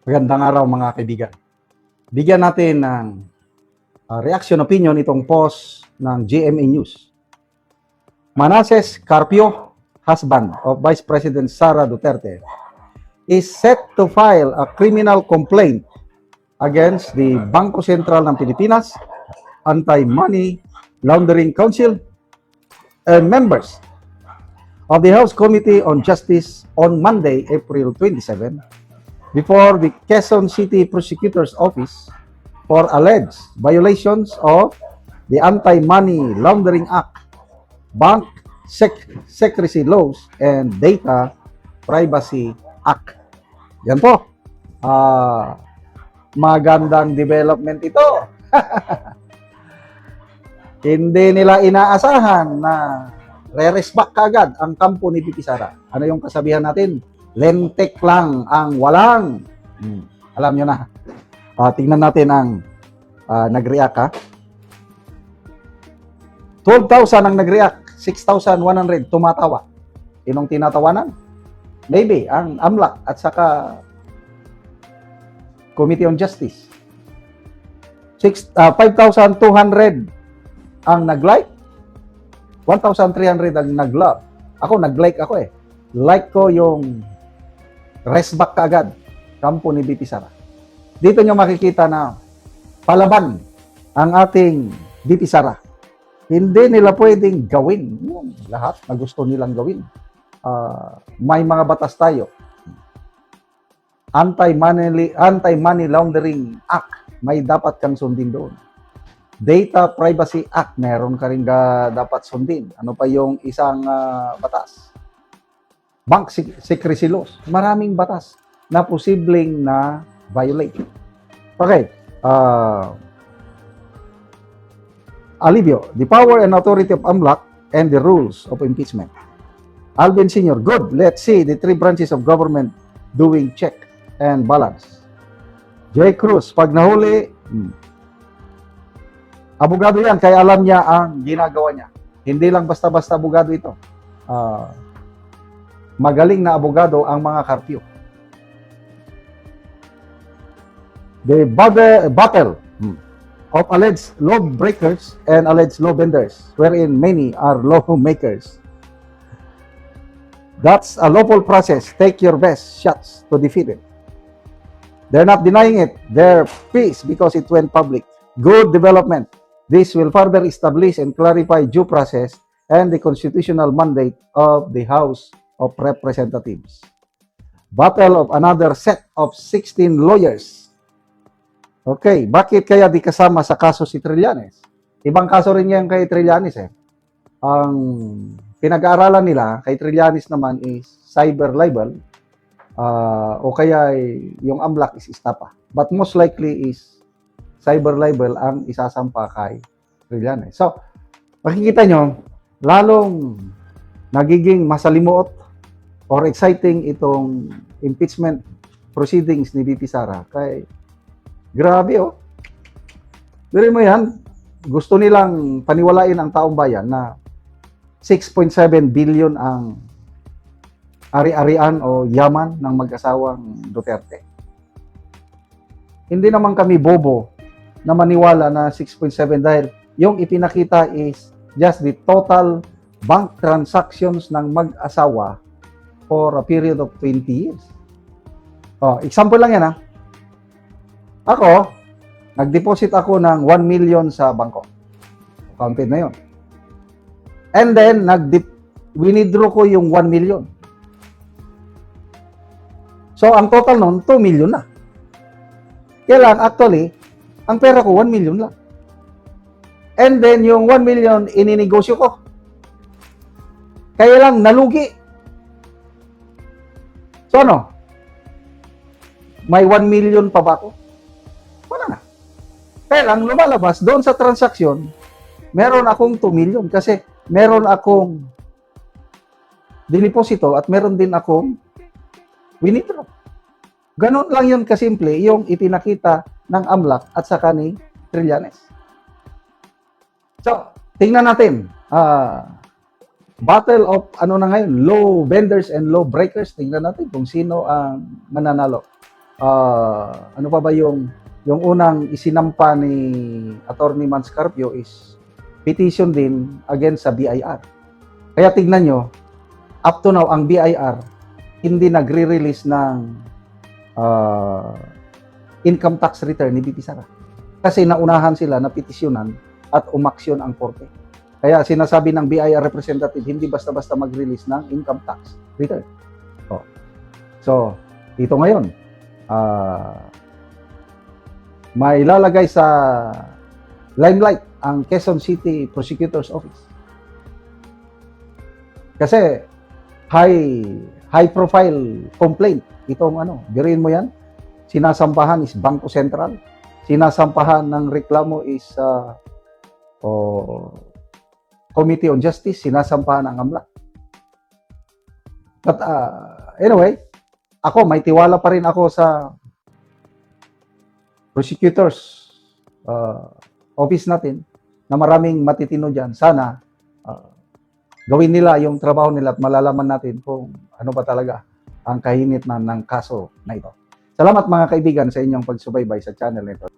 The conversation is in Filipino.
Magandang araw mga kaibigan. Bigyan natin ng reaction opinion itong post ng GMA News. Manasseh Carpio, husband of Vice President Sara Duterte, is set to file a criminal complaint against the Bangko Sentral ng Pilipinas, Anti-Money Laundering Council, and members of the House Committee on Justice on Monday, April 27, before the Quezon City Prosecutor's Office for alleged violations of the Anti-Money Laundering Act, Bank Secrecy Laws, and Data Privacy Act. Yan po. Magandang development ito. Hindi nila inaasahan na re-resback kaagad ang kampo ni Pipi Sara. Ano yung kasabihan natin? Lentek lang ang walang. Alam nyo na. Tingnan natin ang nag-react ha. 12,000 ang nag-react. 6,100 tumatawa. Sinong tinatawanan? Maybe ang AMLAC at saka Committee on Justice. 5,200 ang nag-like. 1,300 ang nag-love. Ako, nag-like ako eh. Like ko yung resback kaagad. Kampo ni Pipi Sara. Dito nyo makikita na palaban ang ating Pipi Sara. Hindi nila pwedeng gawin yung lahat na gusto nilang gawin. May mga batas tayo. Anti-Money Laundering Act. May dapat kang sundin doon. Data Privacy Act, meron ka rin dapat sundin. Ano pa yung isang batas? Bank Secrecy Laws. Maraming batas na posibleng na violate. Okay. Alivio, the power and authority of AMLAC and the rules of impeachment. Alvin Sr., good. Let's see the three branches of government doing check and balance. J. Cruz, pag nahuli, abogado yan, kaya alam niya ang ginagawa niya. Hindi lang basta-basta abogado ito. Magaling na abogado ang mga Carpio. The battle of alleged lawbreakers and alleged lawbenders, wherein many are lawmakers. That's a lawful process. Take your best shots to defeat it. They're not denying it. They're peace because it went public. Good development. This will further establish and clarify due process and the constitutional mandate of the House of Representatives. Battle of another set of 16 lawyers. Okay, bakit kaya di kasama sa kaso si Trillanes? Ibang kaso rin yan kay Trillanes eh. Ang pinag-aaralan nila kay Trillanes naman is cyber libel o kaya yung AMLAC is istapa. But most likely is cyber libel ang isasampa kay Trillanes. So, makikita nyo, lalong nagiging masalimuot or exciting itong impeachment proceedings ni Pipi Sara. Kay, grabe oh. Pero mo yan, gusto nilang paniwalain ang taong bayan na 6.7 billion ang ari-arian o yaman ng mag-asawang Duterte. Hindi naman kami bobo na maniwala na 6.7 dahil yung ipinakita is just the total bank transactions ng mag-asawa for a period of 20 years. Example lang yan ha. Ako, nag-deposit ako ng 1 million sa bangko. Counted na yun. And then, winidraw ko yung 1 million. So, ang total nun, 2 million na. Kaya lang, actually, ang pera ko, 1 million lang. And then, yung 1 million, ininegosyo ko. Kaya lang, nalugi. So, ano? May 1 million pa ba ako? Wala na. Kaya lang, lumalabas, doon sa transaksyon, meron akong 2 million. Kasi, meron akong diniposito at meron din akong winidraw. Ganon lang yun kasimple yung ipinakita ng AMLAC at saka ni Trillanes. So, tingnan natin. Battle of ano na ngayon, low vendors and low breakers. Tingnan natin kung sino ang mananalo. ano pa ba yung unang isinampa ni Attorney Manscarpio is petition din against sa BIR. Kaya tignan nyo, up to now, ang BIR hindi nagre-release ng income tax return ni BP Sara. Kasi naunahan sila na petisyonan at umaksyon ang korte. Kaya sinasabi ng BIR representative, hindi basta-basta mag-release ng income tax return. So, ito ngayon, may ilalagay sa limelight ang Quezon City Prosecutor's Office. Kasi high profile complaint itong biruin mo yan, sinasampahan is Bangko Sentral, sinasampahan ng reklamo is Committee on Justice, sinasampahan ng AMLAC. But anyway, ako may tiwala pa rin ako sa prosecutors office natin na maraming matitino dyan. Sana gawin nila yung trabaho nila at malalaman natin kung ano ba talaga ang kahinitnan ng kaso na ito. Salamat mga kaibigan sa inyong pagsubaybay sa channel nito.